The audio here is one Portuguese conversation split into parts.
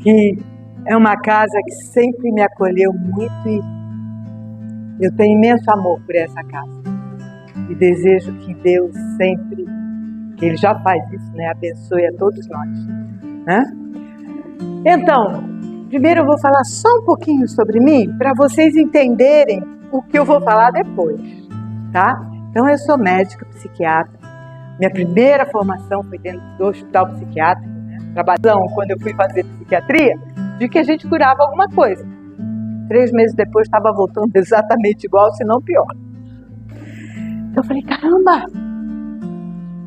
que é uma casa que sempre me acolheu muito e eu tenho imenso amor por essa casa. E desejo que Deus sempre, que Ele já faz isso, né? Abençoe a todos nós, né? Então, primeiro eu vou falar só um pouquinho sobre mim, para vocês entenderem o que eu vou falar depois, tá? Então, eu sou médica psiquiatra. Minha primeira formação foi dentro do hospital psiquiátrico, né? Trabalhando quando eu fui fazer psiquiatria, de que a gente curava alguma coisa. 3 meses depois estava voltando exatamente igual, se não pior. Então eu falei, caramba!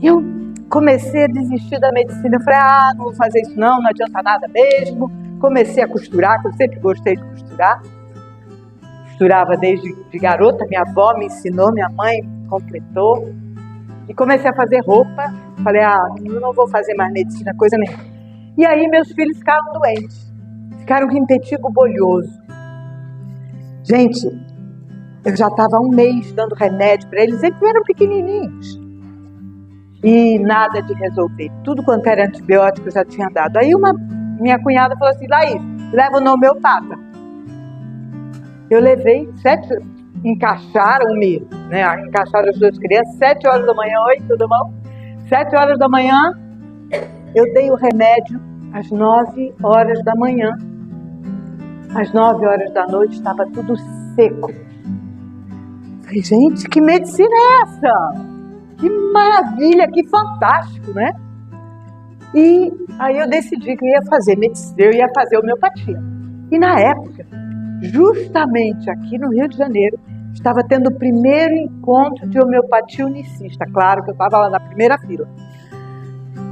Eu comecei a desistir da medicina. Eu falei, não vou fazer isso não adianta nada mesmo. Comecei a costurar, que eu sempre gostei de costurar. Costurava desde de garota, minha avó me ensinou, minha mãe completou. E comecei a fazer roupa. Falei, eu não vou fazer mais medicina, coisa nenhuma. E aí meus filhos ficaram doentes. Ficaram com impetigo bolhoso. Gente, eu já estava há 1 mês dando remédio para eles. Eles eram pequenininhos. E nada de resolver. Tudo quanto era antibiótico eu já tinha dado. Aí minha cunhada falou assim, Laís, leva no homeopata. Eu levei 7, encaixaram-me, né? Encaixaram as 2 crianças, 7 horas da manhã, oi, tudo bom? 7 horas da manhã, eu dei o remédio às 9 horas da manhã. Às 9 horas da noite estava tudo seco. Falei, gente, que medicina é essa? Que maravilha, que fantástico, né? E aí eu decidi que eu ia fazer medicina, eu ia fazer homeopatia. E na época, justamente aqui no Rio de Janeiro, estava tendo o primeiro encontro de homeopatia unicista. Claro que eu estava lá na primeira fila.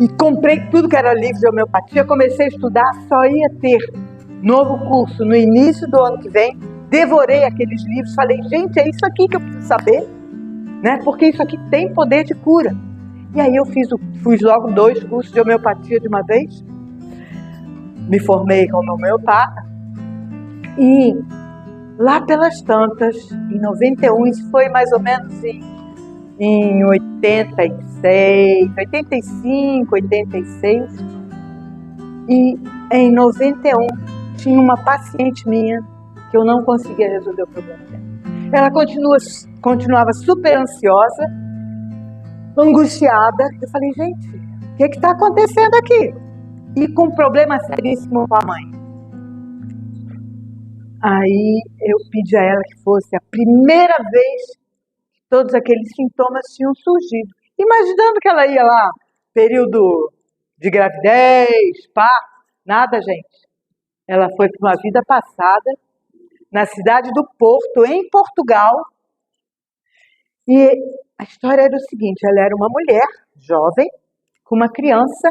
E comprei tudo que era livro de homeopatia, comecei a estudar, só ia ter novo curso no início do ano que vem. Devorei aqueles livros, falei, gente, é isso aqui que eu preciso saber. Né? Porque isso aqui tem poder de cura. E aí eu fiz logo 2 cursos de homeopatia de uma vez. Me formei como homeopata. E lá pelas tantas, em 91, isso foi mais ou menos em 86, 85, 86. E em 91 tinha uma paciente minha que eu não conseguia resolver o problema dela. Ela continuava super ansiosa, angustiada. Eu falei, gente, o que está acontecendo aqui? E com um problema seríssimo com a mãe. Aí eu pedi a ela que fosse a primeira vez que todos aqueles sintomas tinham surgido. Imaginando que ela ia lá, período de gravidez, parto, nada, gente. Ela foi para uma vida passada, na cidade do Porto, em Portugal. E a história era o seguinte, ela era uma mulher jovem, com uma criança,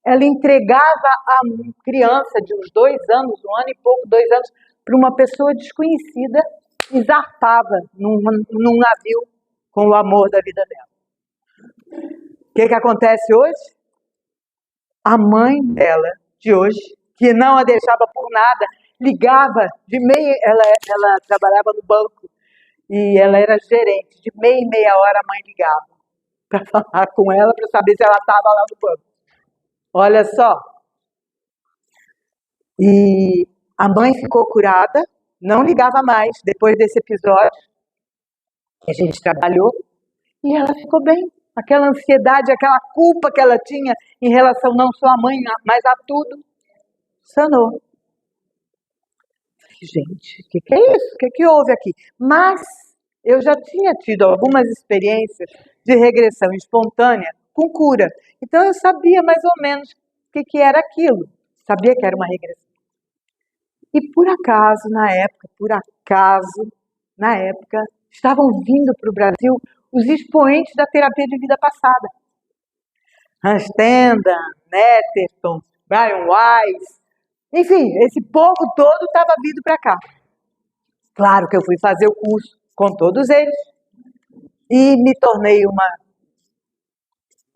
ela entregava a criança de uns 2 anos, 1 ano e pouco, 2 anos, para uma pessoa desconhecida e zarpava num navio com o amor da vida dela. O que acontece hoje? A mãe dela, de hoje, que não a deixava por nada, ligava de meia, ela trabalhava no banco, e ela era gerente. De meia em meia hora a mãe ligava para falar com ela, para saber se ela estava lá no banco. Olha só. E a mãe ficou curada, não ligava mais depois desse episódio. A gente trabalhou e ela ficou bem. Aquela ansiedade, aquela culpa que ela tinha em relação não só à mãe, mas a tudo, sanou. Gente, o que é isso? O que houve aqui? Mas eu já tinha tido algumas experiências de regressão espontânea com cura. Então eu sabia mais ou menos o que era aquilo. Sabia que era uma regressão. E por acaso, na época, estavam vindo para o Brasil os expoentes da terapia de vida passada. Hans Tenda, Netterton, Brian Weiss, enfim, esse povo todo estava vindo para cá. Claro que eu fui fazer o curso com todos eles e me tornei uma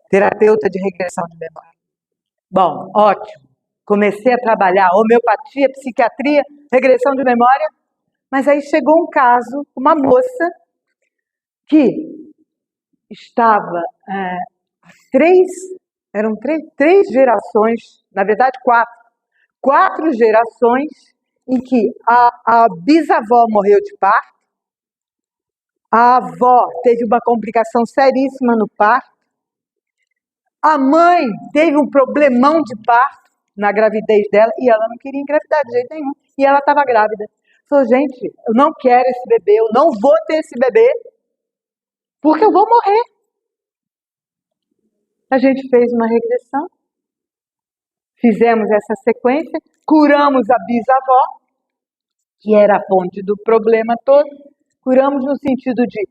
terapeuta de regressão de memória. Bom, ótimo. Comecei a trabalhar homeopatia, psiquiatria, regressão de memória, mas aí chegou um caso, uma moça que estava Eram três gerações, na verdade quatro gerações em que a bisavó morreu de parto, a avó teve uma complicação seríssima no parto, a mãe teve um problemão de parto na gravidez dela e ela não queria engravidar de jeito nenhum. E ela estava grávida. Falou, gente, eu não quero esse bebê, eu não vou ter esse bebê, porque eu vou morrer. A gente fez uma regressão, fizemos essa sequência, curamos a bisavó, que era a fonte do problema todo, curamos no sentido de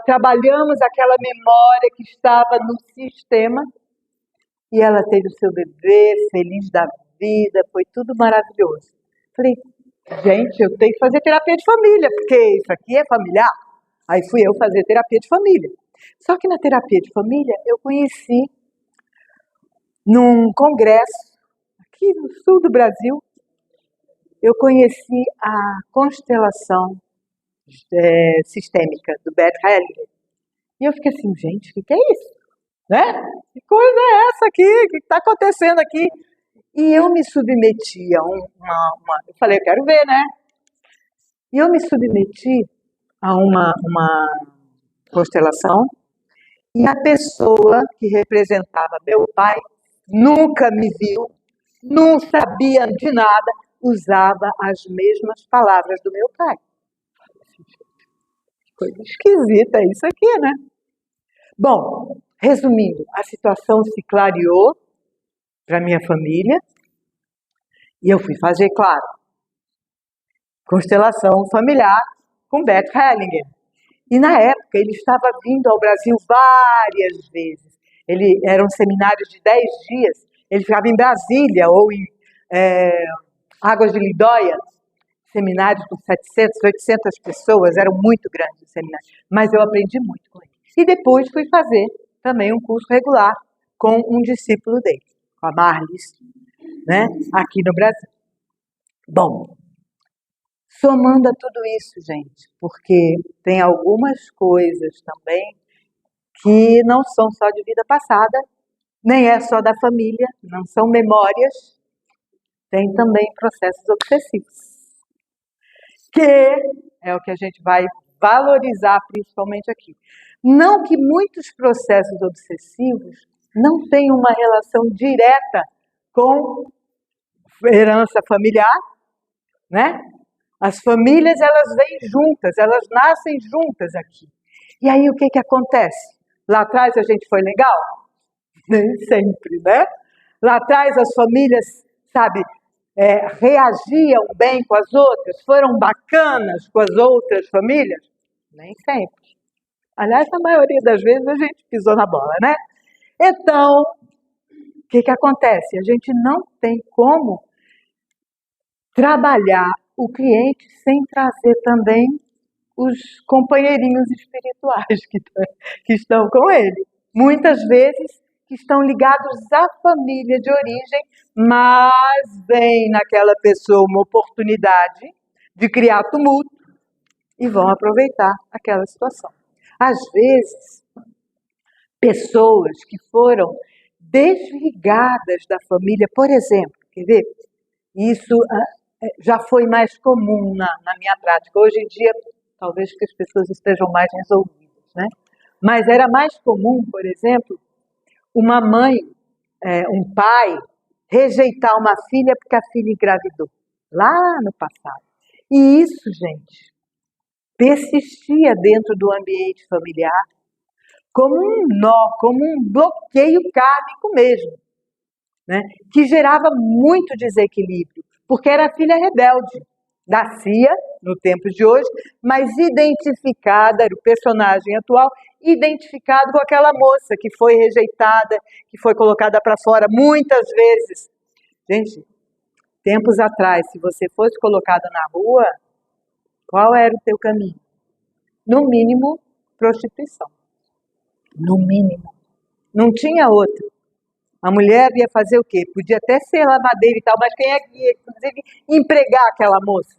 trabalhamos aquela memória que estava no sistema e ela teve o seu bebê, feliz da vida, foi tudo maravilhoso. Falei, gente, eu tenho que fazer terapia de família, porque isso aqui é familiar. Aí fui eu fazer terapia de família. Só que na terapia de família eu conheci, num congresso, aqui no sul do Brasil, eu conheci a constelação sistêmica do Bert Hellinger. E eu fiquei assim, gente, o que é isso? Né? Que coisa é essa aqui? O que está acontecendo aqui? E eu me submeti a eu falei, eu quero ver, né? E eu me submeti a uma constelação e a pessoa que representava meu pai nunca me viu, não sabia de nada, usava as mesmas palavras do meu pai. Coisa esquisita isso aqui, né? Bom, resumindo, a situação se clareou para minha família e eu fui fazer, claro, constelação familiar com Bert Hellinger. E na época ele estava vindo ao Brasil várias vezes. Eram seminários de 10 dias, ele ficava em Brasília ou em Águas de Lindóia, seminários com 700, 800 pessoas, eram muito grandes os seminários, mas eu aprendi muito com ele. E depois fui fazer também um curso regular com um discípulo dele, com a Marlis, né, aqui no Brasil. Bom, somando a tudo isso, gente, porque tem algumas coisas também que não são só de vida passada, nem é só da família, não são memórias, tem também processos obsessivos, que é o que a gente vai valorizar principalmente aqui. Não que muitos processos obsessivos não tenham uma relação direta com herança familiar, né? As famílias, elas vêm juntas, elas nascem juntas aqui. E aí o que acontece? Lá atrás a gente foi legal? Nem sempre, né? Lá atrás as famílias, sabe, reagiam bem com as outras? Foram bacanas com as outras famílias? Nem sempre. Aliás, na maioria das vezes a gente pisou na bola, né? Então, o que acontece? A gente não tem como trabalhar o cliente sem trazer também os companheirinhos espirituais que estão com ele. Muitas vezes que estão ligados à família de origem, mas vem naquela pessoa uma oportunidade de criar tumulto e vão aproveitar aquela situação. Às vezes, pessoas que foram desligadas da família, por exemplo, quer ver? Isso já foi mais comum na minha prática. Hoje em dia, talvez que as pessoas estejam mais resolvidas, né? Mas era mais comum, por exemplo, uma mãe, um pai, rejeitar uma filha porque a filha engravidou, lá no passado. E isso, gente, persistia dentro do ambiente familiar como um nó, como um bloqueio kármico mesmo, né? Que gerava muito desequilíbrio, porque era a filha rebelde, nascia no tempo de hoje, mas identificada, era o personagem atual, identificado com aquela moça que foi rejeitada, que foi colocada para fora muitas vezes. Gente, tempos atrás, se você fosse colocada na rua, qual era o teu caminho? No mínimo, prostituição. No mínimo. Não tinha outro. A mulher ia fazer o quê? Podia até ser lavadeira e tal, mas quem é que ia, inclusive, empregar aquela moça?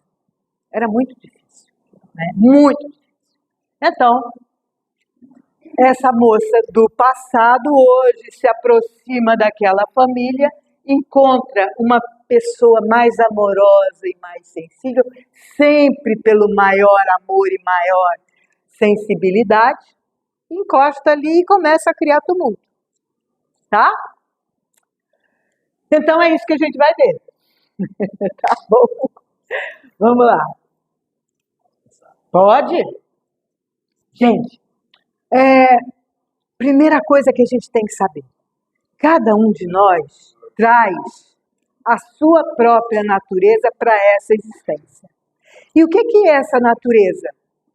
Era muito difícil, né? Muito difícil. Então, essa moça do passado hoje se aproxima daquela família, encontra uma pessoa mais amorosa e mais sensível, sempre pelo maior amor e maior sensibilidade, encosta ali e começa a criar tumulto, tá? Então é isso que a gente vai ver. Tá bom? Vamos lá. Pode? Gente, primeira coisa que a gente tem que saber. Cada um de nós traz a sua própria natureza para essa existência. E o que é essa natureza?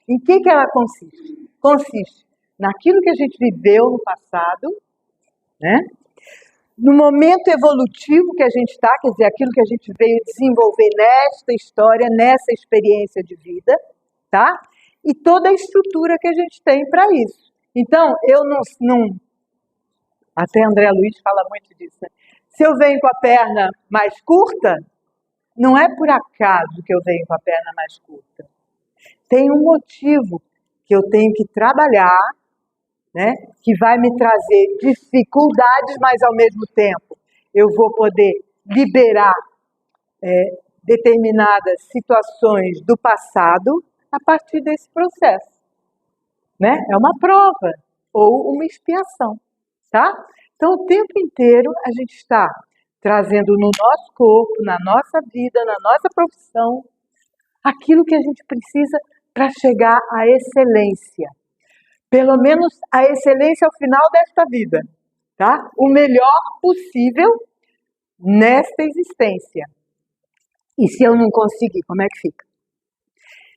Em que ela consiste? Consiste naquilo que a gente viveu no passado, né? No momento evolutivo que a gente está, quer dizer, aquilo que a gente veio desenvolver nesta história, nessa experiência de vida, tá? E toda a estrutura que a gente tem para isso. Então, eu não... Até André Luiz fala muito disso, né? Se eu venho com a perna mais curta, não é por acaso que eu venho com a perna mais curta. Tem um motivo que eu tenho que trabalhar, né, que vai me trazer dificuldades, mas ao mesmo tempo eu vou poder liberar determinadas situações do passado a partir desse processo. Né? É uma prova ou uma expiação. Tá? Então, o tempo inteiro a gente está trazendo no nosso corpo, na nossa vida, na nossa profissão, aquilo que a gente precisa para chegar à excelência. Pelo menos a excelência ao final desta vida, tá? O melhor possível nesta existência. E se eu não conseguir, como é que fica?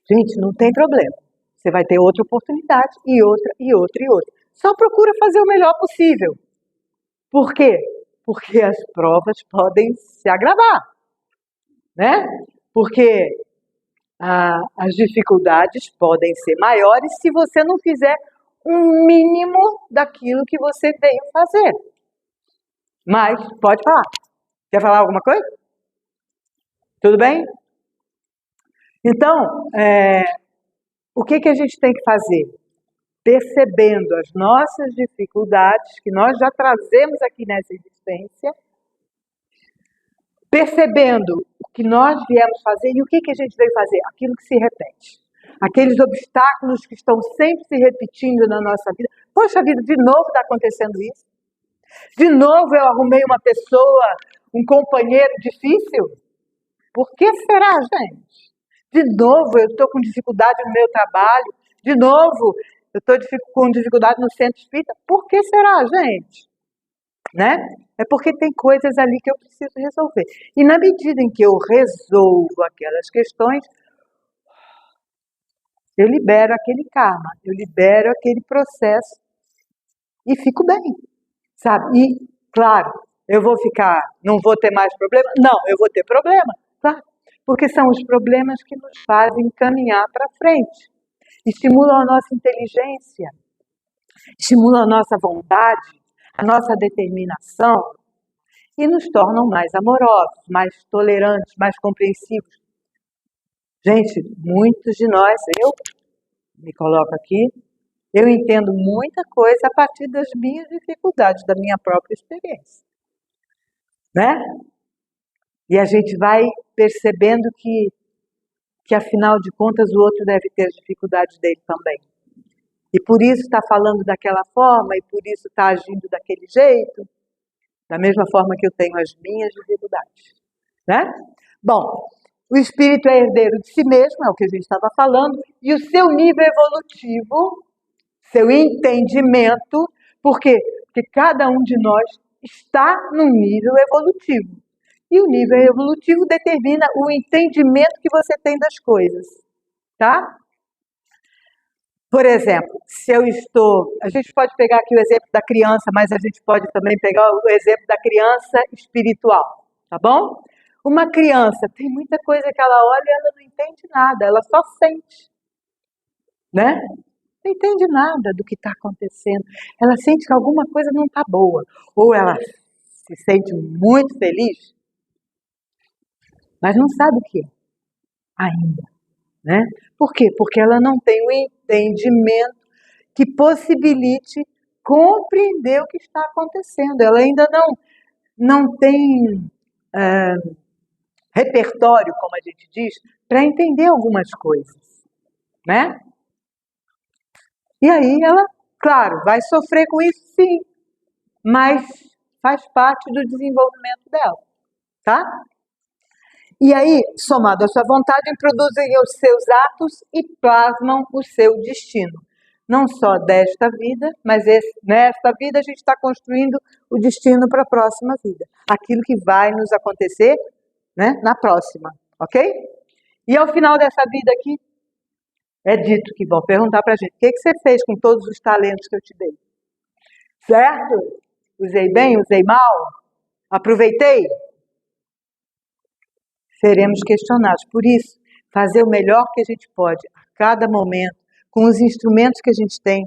Gente, não tem problema. Você vai ter outra oportunidade, e outra, e outra, e outra. Só procura fazer o melhor possível. Por quê? Porque as provas podem se agravar, né? Porque as dificuldades podem ser maiores se você não fizer um mínimo daquilo que você veio fazer. Mas, pode falar. Quer falar alguma coisa? Tudo bem? Então, o que a gente tem que fazer? Percebendo as nossas dificuldades, que nós já trazemos aqui nessa existência, percebendo o que nós viemos fazer e o que a gente veio fazer? Aquilo que se repete. Aqueles obstáculos que estão sempre se repetindo na nossa vida. Poxa vida, de novo está acontecendo isso? De novo eu arrumei uma pessoa, um companheiro difícil? Por que será, gente? De novo eu estou com dificuldade no meu trabalho? De novo eu estou com dificuldade no centro espírita? Por que será, gente? Né? É porque tem coisas ali que eu preciso resolver. E na medida em que eu resolvo aquelas questões, eu libero aquele karma, eu libero aquele processo e fico bem, sabe? E, claro, eu vou ficar, não vou ter mais problema? Não, eu vou ter problema, claro. Porque são os problemas que nos fazem caminhar para frente. Estimulam a nossa inteligência, estimulam a nossa vontade, a nossa determinação e nos tornam mais amorosos, mais tolerantes, mais compreensivos. Gente, muitos de nós, eu me coloco aqui, eu entendo muita coisa a partir das minhas dificuldades, da minha própria experiência. Né? E a gente vai percebendo que afinal de contas o outro deve ter as dificuldades dele também. E por isso está falando daquela forma, e por isso está agindo daquele jeito, da mesma forma que eu tenho as minhas dificuldades. Né? Bom, o espírito é herdeiro de si mesmo, é o que a gente estava falando, e o seu nível evolutivo, seu entendimento, por quê? Porque cada um de nós está num nível evolutivo. E o nível evolutivo determina o entendimento que você tem das coisas. Tá? Por exemplo, se eu estou... A gente pode pegar aqui o exemplo da criança, mas a gente pode também pegar o exemplo da criança espiritual, tá bom? Uma criança, tem muita coisa que ela olha e ela não entende nada, ela só sente, né? Não entende nada do que está acontecendo. Ela sente que alguma coisa não está boa. Ou ela se sente muito feliz, mas não sabe o que é ainda. Né? Por quê? Porque ela não tem o entendimento que possibilite compreender o que está acontecendo. Ela ainda não tem repertório, como a gente diz, para entender algumas coisas, né? E aí ela, claro, vai sofrer com isso, sim, mas faz parte do desenvolvimento dela, tá? E aí, somado à sua vontade, produzem os seus atos e plasmam o seu destino. Não só desta vida, mas nesta vida a gente está construindo o destino para a próxima vida. Aquilo que vai nos acontecer, né, na próxima, ok? E ao final dessa vida aqui, é dito que vão perguntar para a gente, o que você fez com todos os talentos que eu te dei? Certo? Usei bem, usei mal? Aproveitei? Seremos questionados. Por isso, fazer o melhor que a gente pode, a cada momento, com os instrumentos que a gente tem,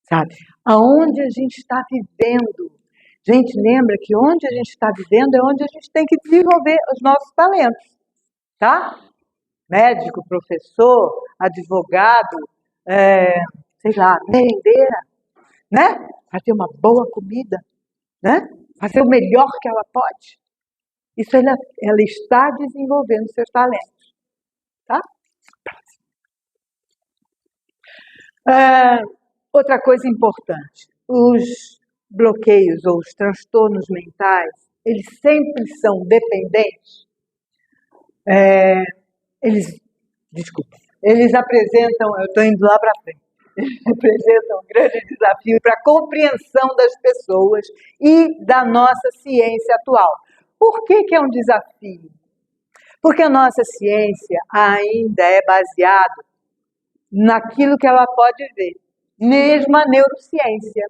sabe? Aonde a gente está vivendo. Gente, lembra que onde a gente está vivendo é onde a gente tem que desenvolver os nossos talentos, tá? Médico, professor, advogado, sei lá, merendeira, né? Fazer uma boa comida, né? Fazer o melhor que ela pode. Isso ela está desenvolvendo seus talentos, tá? Outra coisa importante, os bloqueios ou os transtornos mentais, eles sempre são dependentes. Eles apresentam, eu estou indo lá para frente, eles representam um grande desafio para a compreensão das pessoas e da nossa ciência atual. Por que é um desafio? Porque a nossa ciência ainda é baseada naquilo que ela pode ver, mesmo a neurociência.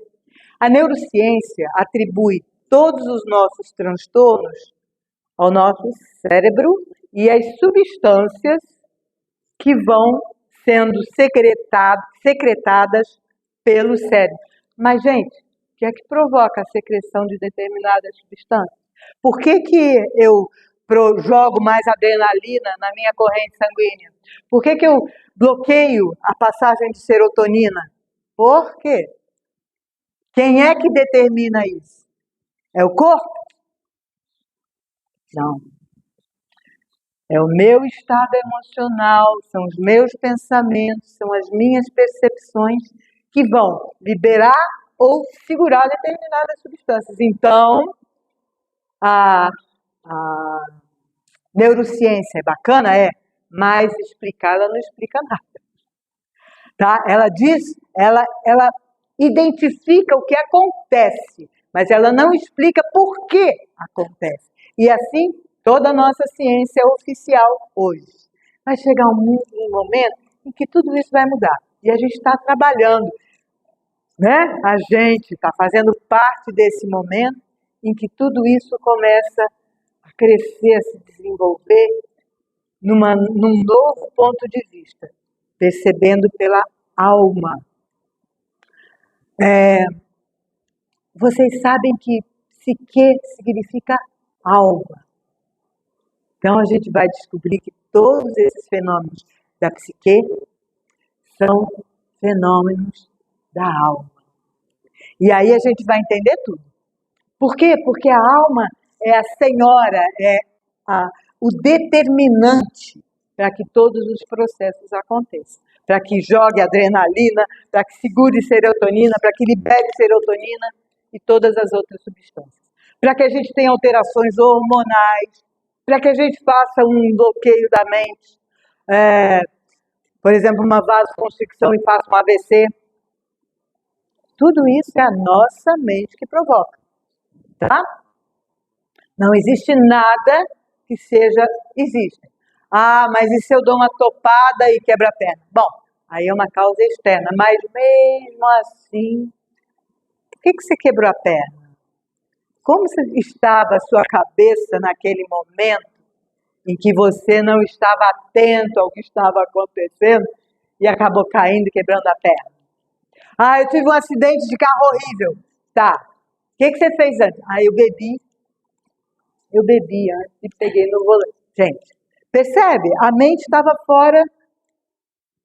A neurociência atribui todos os nossos transtornos ao nosso cérebro e às substâncias que vão sendo secretadas pelo cérebro. Mas, gente, o que é que provoca a secreção de determinadas substâncias? Por que eu jogo mais adrenalina na minha corrente sanguínea? Por que eu bloqueio a passagem de serotonina? Por quê? Quem é que determina isso? É o corpo? Não. É o meu estado emocional, são os meus pensamentos, são as minhas percepções que vão liberar ou segurar determinadas substâncias. Então, a neurociência é bacana, mas explicar ela não explica nada. Tá? Ela diz, ela identifica o que acontece, mas ela não explica por que acontece. E assim, toda a nossa ciência oficial hoje. Vai chegar um momento em que tudo isso vai mudar. E a gente está trabalhando, né? A gente está fazendo parte desse momento em que tudo isso começa a crescer, a se desenvolver num novo ponto de vista, percebendo pela alma. Vocês sabem que psique significa alma. Então a gente vai descobrir que todos esses fenômenos da psique são fenômenos da alma. E aí a gente vai entender tudo. Por quê? Porque a alma é a senhora, o determinante para que todos os processos aconteçam. Para que jogue adrenalina, para que segure serotonina, para que libere serotonina e todas as outras substâncias. Para que a gente tenha alterações hormonais, para que a gente faça um bloqueio da mente, por exemplo, uma vasoconstricção e faça um AVC. Tudo isso é a nossa mente que provoca, tá? Não existe nada que existe. Mas e se eu dou uma topada e quebra a perna? Bom, aí é uma causa externa, mas mesmo assim, por que você quebrou a perna? Como estava a sua cabeça naquele momento em que você não estava atento ao que estava acontecendo e acabou caindo e quebrando a perna? Eu tive um acidente de carro horrível. Tá, o que você fez antes? Eu bebi antes e peguei no volante. Gente, percebe? A mente estava fora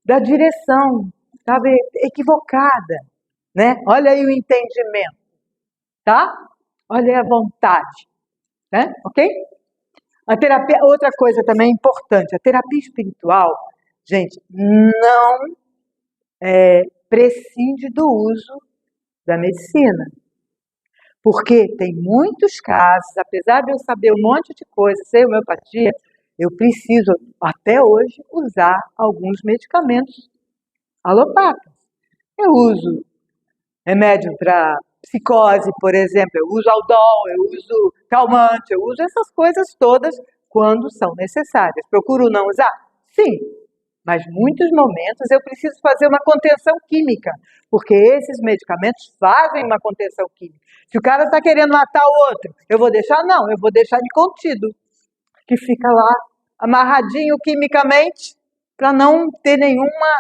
da direção. sabe, equivocada, né? Olha aí o entendimento, tá? Olha aí a vontade, né? Ok? A terapia, outra coisa também importante, a terapia espiritual, gente, não prescinde do uso da medicina. Porque tem muitos casos, apesar de eu saber um monte de coisa, sei homeopatia, eu preciso, até hoje, usar alguns medicamentos alopatas. Eu uso remédio para psicose, por exemplo, eu uso Aldol, eu uso calmante, eu uso essas coisas todas quando são necessárias. Procuro não usar? Sim, mas muitos momentos eu preciso fazer uma contenção química, porque esses medicamentos fazem uma contenção química. Se o cara está querendo matar o outro, eu vou deixar? Não, eu vou deixar ele contido, que fica lá amarradinho quimicamente para não ter nenhuma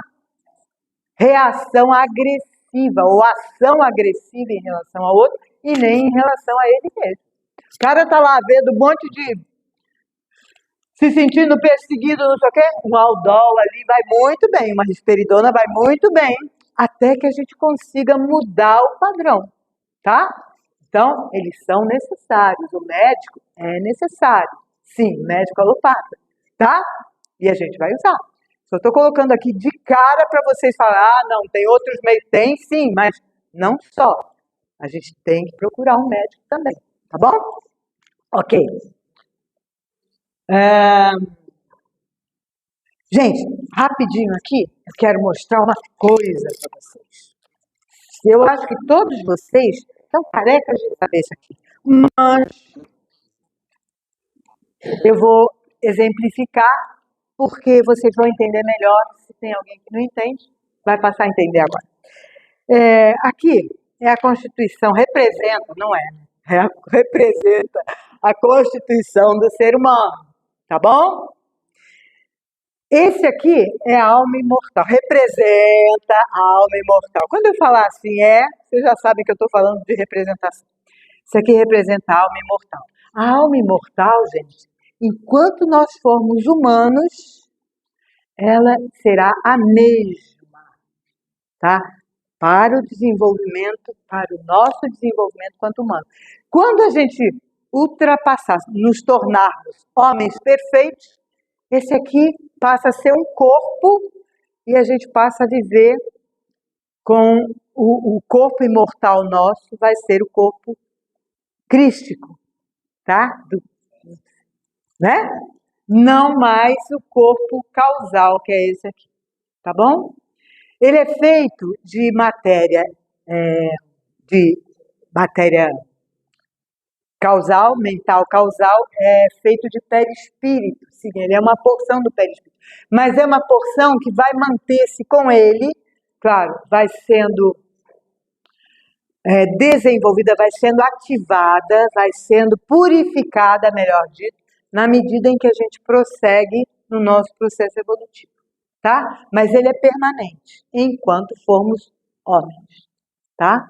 reação agressiva ou ação agressiva em relação ao outro e nem em relação a ele mesmo. O cara está lá vendo um monte de se sentindo perseguido, não sei o quê, um Aldol ali vai muito bem, uma risperidona vai muito bem, até que a gente consiga mudar o padrão, tá? Então, eles são necessários, o médico é necessário, sim, médico alopata, tá? E a gente vai usar. Só estou colocando aqui de cara para vocês falarem, ah, não, tem outros meios, tem sim, mas não só. A gente tem que procurar um médico também, tá bom? Ok. Gente, rapidinho aqui, eu quero mostrar uma coisa para vocês. Eu acho que todos vocês estão carecas de saber isso aqui. Mas eu vou exemplificar, porque vocês vão entender melhor. Se tem alguém que não entende, vai passar a entender agora. Aqui é a Constituição, representa, não é? Representa a Constituição do ser humano, tá bom? Esse aqui é a alma imortal, representa a alma imortal. Quando eu falar assim, vocês já sabem que eu estou falando de representação. Isso aqui representa a alma imortal. A alma imortal, gente, enquanto nós formos humanos, ela será a mesma, tá? Para o desenvolvimento, para o nosso desenvolvimento quanto humano. Quando a gente ultrapassar, nos tornarmos homens perfeitos, esse aqui passa a ser um corpo e a gente passa a viver com o corpo imortal nosso, vai ser o corpo crístico, tá? Né? Não mais o corpo causal, que é esse aqui, tá bom? Ele é feito de matéria causal, mental causal, é feito de perispírito, sim, ele é uma porção do perispírito, mas é uma porção que vai manter-se com ele, claro, vai sendo desenvolvida, vai sendo ativada, vai sendo purificada, melhor dito, na medida em que a gente prossegue no nosso processo evolutivo, tá? Mas ele é permanente, enquanto formos homens, tá?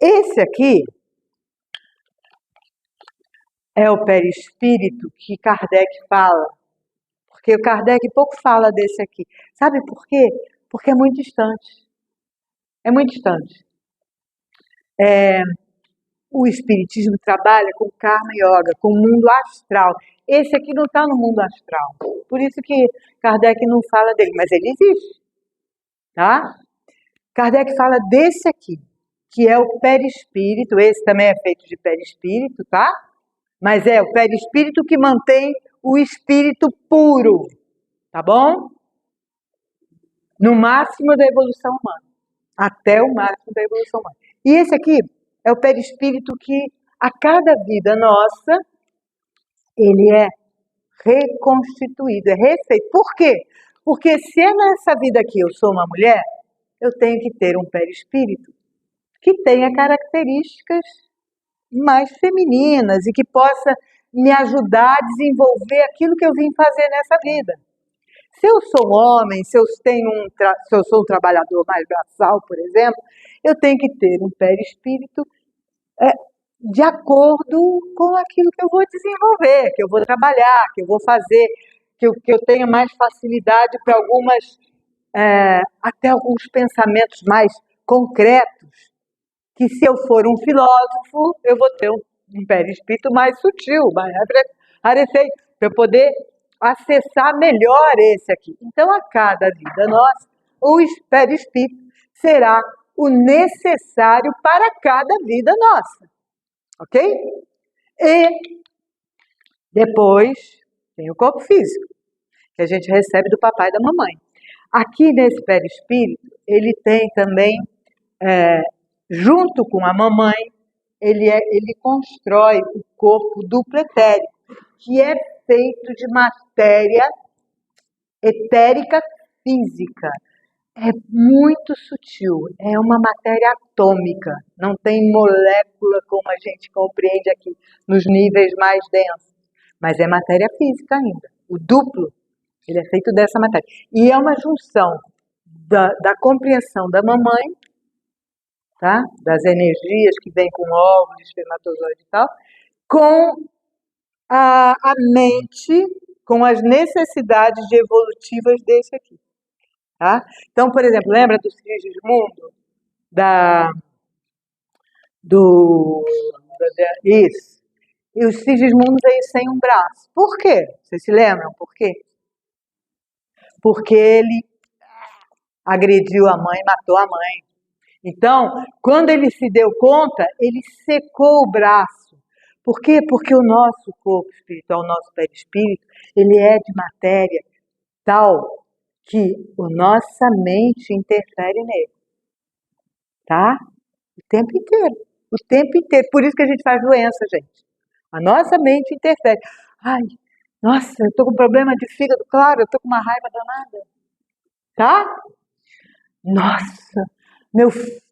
Esse aqui é o perispírito que Kardec fala, porque o Kardec pouco fala desse aqui. Sabe por quê? Porque é muito distante. É muito distante. O Espiritismo trabalha com Karma Yoga, com o mundo astral. Esse aqui não está no mundo astral. Por isso que Kardec não fala dele, mas ele existe. Tá? Kardec fala desse aqui, que é o perispírito. Esse também é feito de perispírito, tá? Mas é o perispírito que mantém o espírito puro, tá bom? No máximo da evolução humana. Até o máximo da evolução humana. E esse aqui é o perispírito que, a cada vida nossa, ele é reconstituído, é refeito. Por quê? Porque se é nessa vida aqui eu sou uma mulher, eu tenho que ter um perispírito que tenha características mais femininas e que possa me ajudar a desenvolver aquilo que eu vim fazer nessa vida. Se eu sou um homem, se eu sou um trabalhador mais braçal, por exemplo, eu tenho que ter um perispírito de acordo com aquilo que eu vou desenvolver, que eu vou trabalhar, que eu vou fazer, que eu tenha mais facilidade para algumas até alguns pensamentos mais concretos, que se eu for um filósofo, eu vou ter um perispírito mais sutil, mais rarefeito, para eu poder acessar melhor esse aqui. Então, a cada vida nossa, o perispírito será o necessário para cada vida nossa, ok? E depois tem o corpo físico, que a gente recebe do papai e da mamãe. Aqui nesse perispírito, ele tem também, junto com a mamãe, ele constrói o corpo duplo etérico, que é feito de matéria etérica física. É muito sutil, é uma matéria atômica, não tem molécula como a gente compreende aqui, nos níveis mais densos, mas é matéria física ainda. O duplo, ele é feito dessa matéria. E é uma junção da compreensão da mamãe, tá? Das energias que vêm com óvulos, espermatozoide e tal, com a mente, com as necessidades evolutivas desse aqui. Tá? Então, por exemplo, lembra do Sigismundo? Isso. E o Sigismundo veio sem um braço. Por quê? Vocês se lembram por quê? Porque ele agrediu a mãe, matou a mãe. Então, quando ele se deu conta, ele secou o braço. Por quê? Porque o nosso corpo espiritual, o nosso perispírito, ele é de matéria tal que a nossa mente interfere nele. Tá? O tempo inteiro. O tempo inteiro. Por isso que a gente faz doença, gente. A nossa mente interfere. Ai, nossa, eu tô com problema de fígado. Claro, eu tô com uma raiva danada. Tá? Nossa,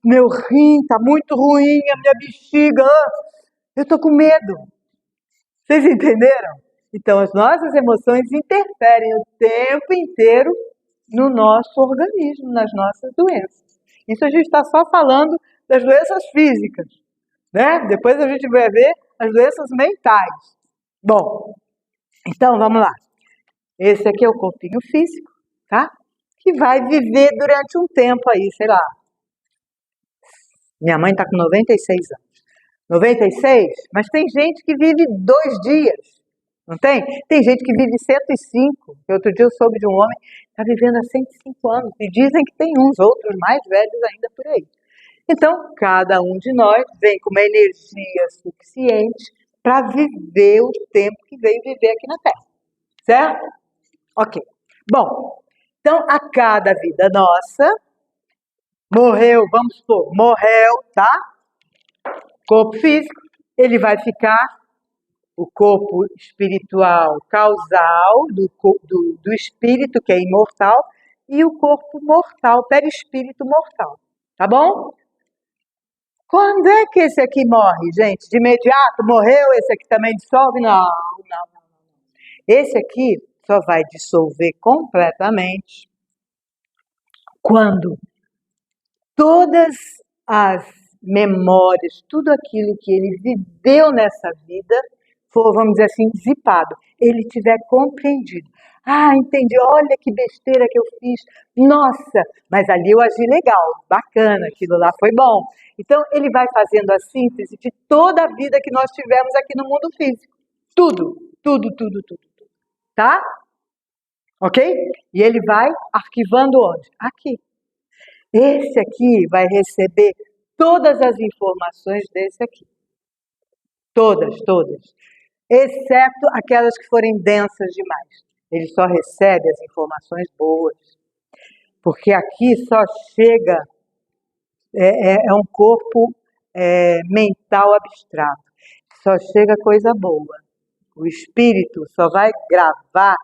meu rim tá muito ruim, a minha bexiga. Eu tô com medo. Vocês entenderam? Então, as nossas emoções interferem o tempo inteiro no nosso organismo, nas nossas doenças. Isso a gente está só falando das doenças físicas, né? Depois a gente vai ver as doenças mentais. Bom, então vamos lá. Esse aqui é o corpinho físico, tá? Que vai viver durante um tempo aí, sei lá. Minha mãe está com 96 anos. 96? Mas tem gente que vive 2 dias. Não tem? Tem gente que vive 105. Outro dia eu soube de um homem que está vivendo há 105 anos. E dizem que tem uns outros mais velhos ainda por aí. Então, cada um de nós vem com uma energia suficiente para viver o tempo que veio viver aqui na Terra. Certo? Ok. Bom, então, a cada vida nossa, morreu, vamos supor, morreu, tá? Corpo físico, ele vai ficar o corpo espiritual causal do espírito, que é imortal, e o corpo mortal, perispírito mortal. Tá bom? Quando é que esse aqui morre, gente? De imediato? Morreu? Esse aqui também dissolve? Não. Esse aqui só vai dissolver completamente quando todas as memórias, tudo aquilo que ele viveu nessa vida, for, vamos dizer assim, dissipado, ele tiver compreendido. Ah, entendi, olha que besteira que eu fiz. Nossa, mas ali eu agi legal, bacana, aquilo lá foi bom. Então, ele vai fazendo a síntese de toda a vida que nós tivemos aqui no mundo físico. Tudo. Tá? Ok? E ele vai arquivando onde? Aqui. Esse aqui vai receber todas as informações desse aqui. Todas. Exceto aquelas que forem densas demais. Ele só recebe as informações boas. Porque aqui só chega, é um corpo mental abstrato. Só chega coisa boa. O espírito só vai gravar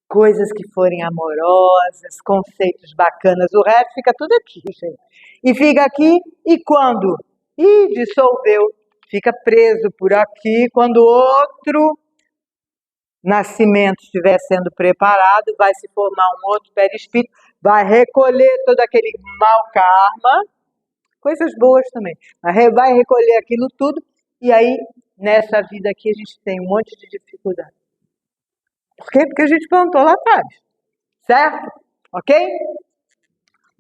coisas que forem amorosas, conceitos bacanas. O resto fica tudo aqui, gente. E fica aqui, e quando? Dissolveu. Fica preso por aqui. Quando outro nascimento estiver sendo preparado, vai se formar um outro perispírito, vai recolher todo aquele mau karma, coisas boas também, vai recolher aquilo tudo, e aí, nessa vida aqui, a gente tem um monte de dificuldade. Por quê? Porque a gente plantou lá atrás, certo? Ok?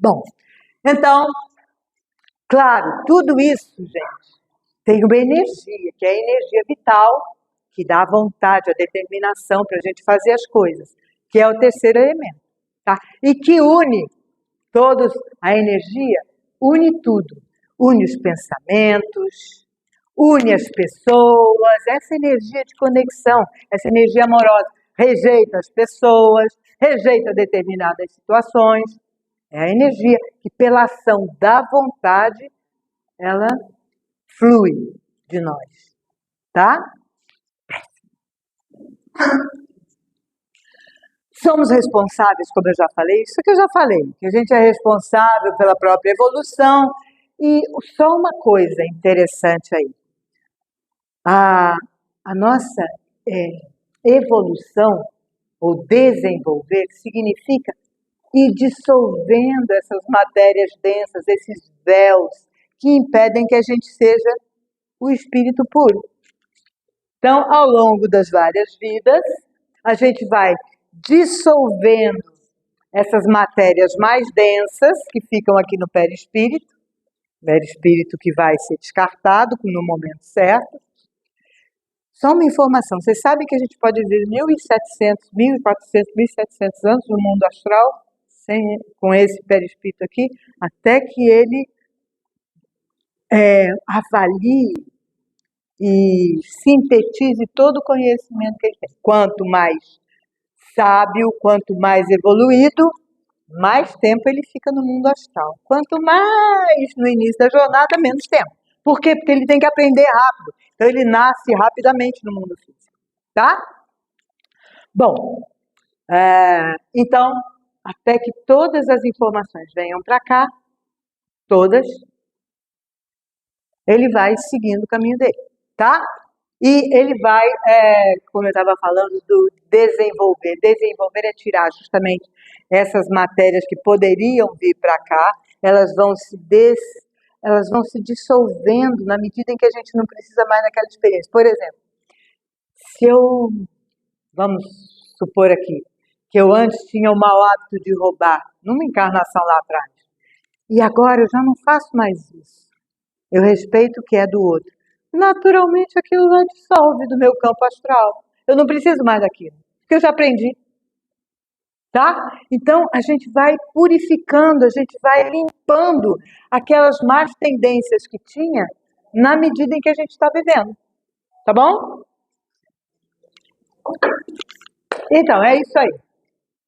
Bom, então, claro, tudo isso, gente, tem uma energia, que é a energia vital, que dá a vontade, a determinação para a gente fazer as coisas, que é o terceiro elemento, tá? E que une todos, a energia une tudo, une os pensamentos, une as pessoas, essa energia de conexão, essa energia amorosa, rejeita as pessoas, rejeita determinadas situações, é a energia que pela ação da vontade, ela flui de nós, tá? Somos responsáveis, como eu já falei, isso que eu já falei, que a gente é responsável pela própria evolução. E só uma coisa interessante aí, a nossa evolução, ou desenvolver, significa ir dissolvendo essas matérias densas, esses véus que impedem que a gente seja o espírito puro. Então, ao longo das várias vidas, a gente vai dissolvendo essas matérias mais densas que ficam aqui no perispírito que vai ser descartado no momento certo. Só uma informação, vocês sabem que a gente pode viver 1.700, 1.400, 1.700 anos no mundo astral, com esse perispírito aqui, até que ele avalie e sintetize todo o conhecimento que ele tem. Quanto mais sábio, quanto mais evoluído, mais tempo ele fica no mundo astral. Quanto mais no início da jornada, menos tempo. Por quê? Porque ele tem que aprender rápido. Então ele nasce rapidamente no mundo físico. Tá? Bom, então, até que todas as informações venham para cá, todas, ele vai seguindo o caminho dele. Tá? E ele vai, como eu estava falando, do desenvolver. Desenvolver é tirar justamente essas matérias que poderiam vir para cá, elas vão se dissolvendo na medida em que a gente não precisa mais daquela experiência. Por exemplo, vamos supor aqui, que eu antes tinha o mau hábito de roubar, numa encarnação lá atrás, e agora eu já não faço mais isso. Eu respeito o que é do outro. Naturalmente aquilo lá dissolve do meu campo astral. Eu não preciso mais daquilo, porque eu já aprendi. Tá? Então a gente vai purificando, a gente vai limpando aquelas más tendências que tinha na medida em que a gente está vivendo. Tá bom? Então, é isso aí.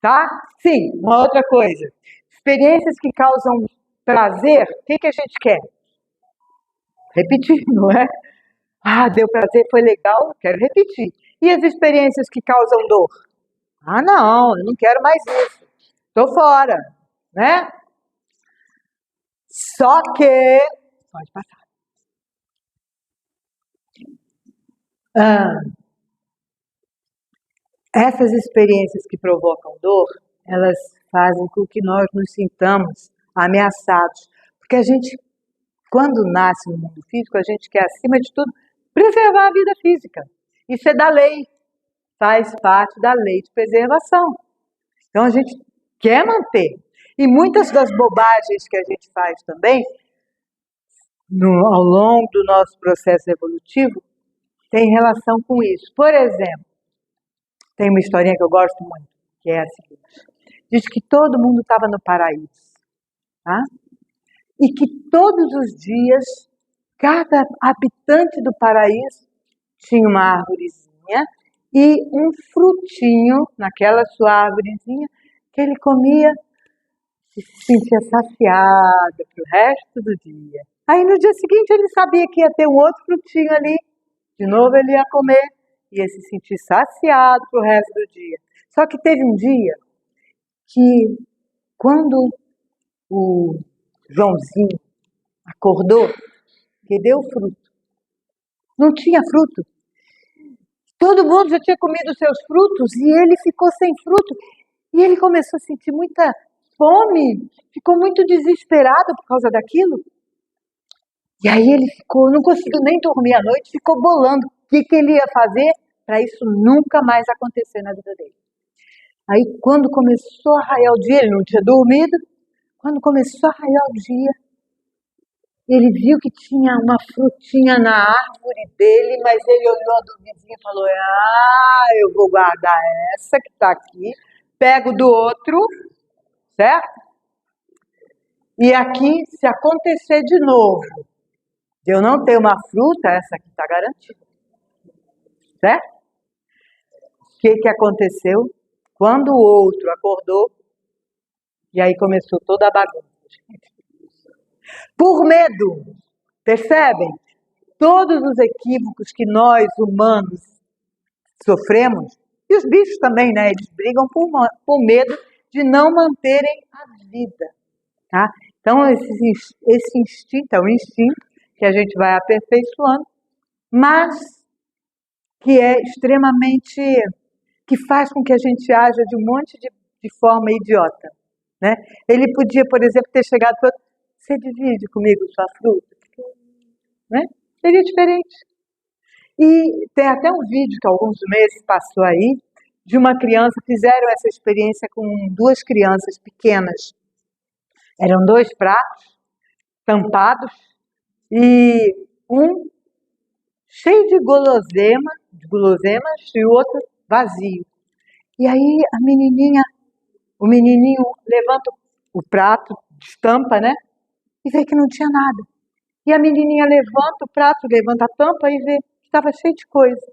Tá? Sim, uma outra coisa. Experiências que causam prazer, o que a gente quer? Repetir, não é? Deu prazer, foi legal, quero repetir. E as experiências que causam dor? Não, eu não quero mais isso. Estou fora, né? Só que... Pode passar. Essas experiências que provocam dor, elas fazem com que nós nos sintamos ameaçados. Porque a gente, quando nasce no mundo físico, a gente quer, acima de tudo, preservar a vida física. Isso é da lei. Faz parte da lei de preservação. Então a gente quer manter. E muitas das bobagens que a gente faz também, ao longo do nosso processo evolutivo, tem relação com isso. Por exemplo, tem uma historinha que eu gosto muito, que é a seguinte. Diz que todo mundo estava no paraíso. Tá? E que todos os dias, cada habitante do paraíso tinha uma árvorezinha e um frutinho naquela sua árvorezinha que ele comia e se sentia saciado para o resto do dia. Aí no dia seguinte ele sabia que ia ter um outro frutinho ali, de novo ele ia comer e ia se sentir saciado para o resto do dia. Só que teve um dia que quando o Joãozinho acordou, que deu fruto, não tinha fruto. Todo mundo já tinha comido os seus frutos e ele ficou sem fruto. E ele começou a sentir muita fome, ficou muito desesperado por causa daquilo. E aí ele não conseguiu nem dormir à noite, ficou bolando o que ele ia fazer para isso nunca mais acontecer na vida dele. Aí quando começou a raiar o dia, ele não tinha dormido, Quando começou a raiar o dia, ele viu que tinha uma frutinha na árvore dele, mas ele olhou do vizinho e falou, eu vou guardar essa que está aqui, pego do outro, certo? E aqui, se acontecer de novo, de eu não ter uma fruta, essa aqui está garantida, certo? O que aconteceu? Quando o outro acordou, e aí começou toda a bagunça. Por medo, percebem? Todos os equívocos que nós, humanos, sofremos, e os bichos também, né? Eles brigam por medo de não manterem a vida, tá? Então, esse instinto é um instinto que a gente vai aperfeiçoando, mas que é extremamente... que faz com que a gente haja de um monte de forma idiota, né? Ele podia, por exemplo, ter chegado e falado, você divide comigo sua fruta? Né? Seria diferente. E tem até um vídeo que há alguns meses passou aí, de uma criança, fizeram essa experiência com 2 crianças pequenas. Eram 2 pratos tampados e um cheio de guloseimas e o outro vazio. E aí o menininho levanta o prato, destampa, né? E vê que não tinha nada. E a menininha levanta o prato, levanta a tampa e vê que estava cheio de coisa.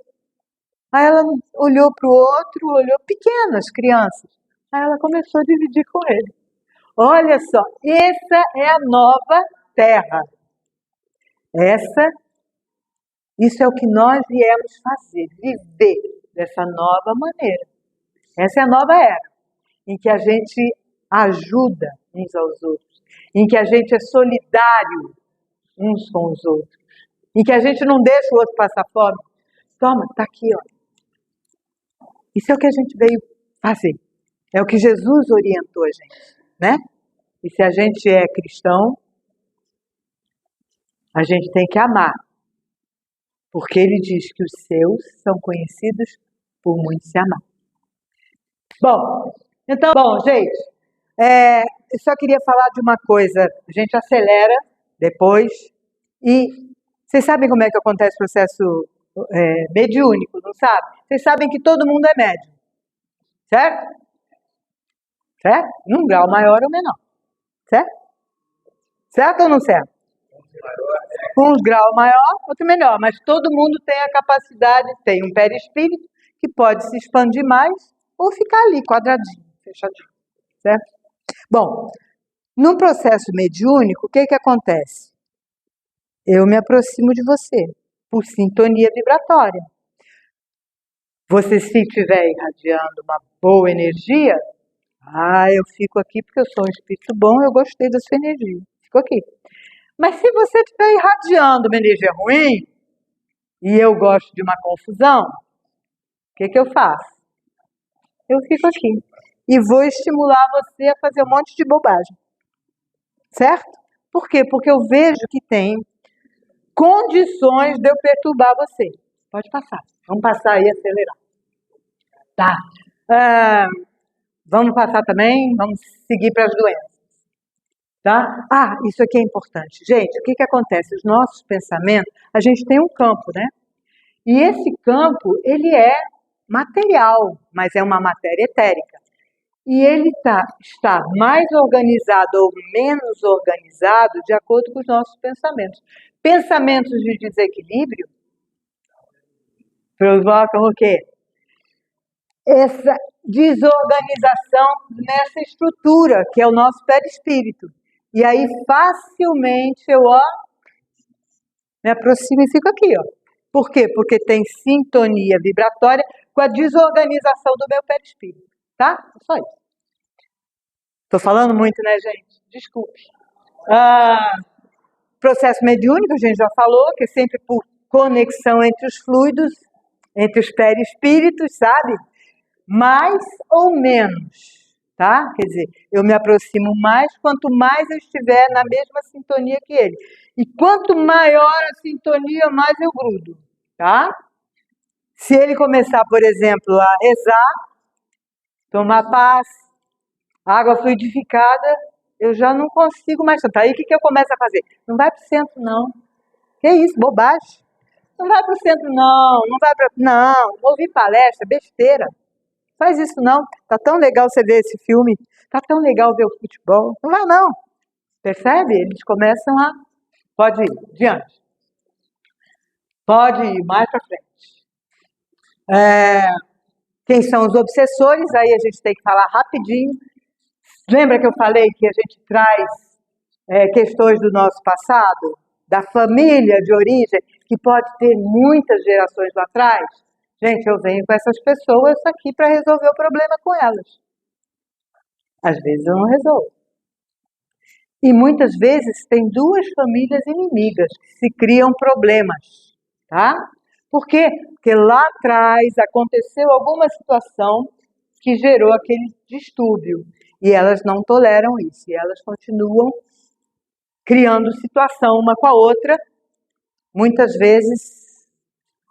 Aí ela olhou para o outro, pequenas crianças. Aí ela começou a dividir com ele. Olha só, essa é a nova terra. Isso é o que nós viemos fazer, viver dessa nova maneira. Essa é a nova era, em que a gente ajuda uns aos outros, em que a gente é solidário uns com os outros, em que a gente não deixa o outro passar fome. Toma, está aqui, ó. Isso é o que a gente veio fazer. É o que Jesus orientou a gente, né? E se a gente é cristão, a gente tem que amar, porque ele diz que os seus são conhecidos por muitos se amar. Bom, gente, eu só queria falar de uma coisa. A gente acelera depois. E vocês sabem como é que acontece o processo mediúnico, não sabe? Vocês sabem que todo mundo é médium, certo? Certo? Num grau maior ou menor, certo? Certo ou não certo? Um grau maior, outro menor, mas todo mundo tem a capacidade, tem um perispírito que pode se expandir mais ou ficar ali, quadradinho, fechadinho, certo? Bom, no processo mediúnico, o que acontece? Eu me aproximo de você, por sintonia vibratória. Você, se estiver irradiando uma boa energia, eu fico aqui porque eu sou um espírito bom, eu gostei da sua energia, fico aqui. Mas se você estiver irradiando uma energia ruim, e eu gosto de uma confusão, o que eu faço? Eu fico aqui e vou estimular você a fazer um monte de bobagem, certo? Por quê? Porque eu vejo que tem condições de eu perturbar você. Pode passar. Vamos passar aí e acelerar. Tá. Vamos passar também, vamos seguir para as doenças. Tá? Isso aqui é importante. Gente, o que acontece? Os nossos pensamentos, a gente tem um campo, né? E esse campo, ele é material, mas é uma matéria etérica. E ele está mais organizado ou menos organizado de acordo com os nossos pensamentos. Pensamentos de desequilíbrio provocam o quê? Essa desorganização nessa estrutura, que é o nosso perispírito. E aí, facilmente, eu me aproximo e fico aqui, ó. Por quê? Porque tem sintonia vibratória com a desorganização do meu perispírito, tá? Só isso. Estou falando muito, né, gente? Desculpe. Processo mediúnico, a gente já falou, que é sempre por conexão entre os fluidos, entre os perispíritos, sabe? Mais ou menos, tá? Quer dizer, eu me aproximo mais quanto mais eu estiver na mesma sintonia que ele. E quanto maior a sintonia, mais eu grudo, tá? Se ele começar, por exemplo, a rezar, tomar passe, água fluidificada, eu já não consigo mais tanto. Aí o que eu começo a fazer? Não vai para o centro, não. Que isso, bobagem. Não vai para o centro, não. Não vai para... Não, vou ouvir palestra, besteira. Faz isso não. Tá tão legal você ver esse filme. Tá tão legal ver o futebol. Não vai não. Percebe? Eles começam a... Pode ir, diante. Pode ir, mais para frente. Quem são os obsessores? Aí a gente tem que falar rapidinho. Lembra que eu falei que a gente traz questões do nosso passado? Da família de origem, que pode ter muitas gerações lá atrás? Gente, eu venho com essas pessoas aqui para resolver o problema com elas. Às vezes eu não resolvo. E muitas vezes tem duas famílias inimigas que se criam problemas, tá? Por quê? Porque lá atrás aconteceu alguma situação que gerou aquele distúrbio. E elas não toleram isso. E elas continuam criando situação uma com a outra, muitas vezes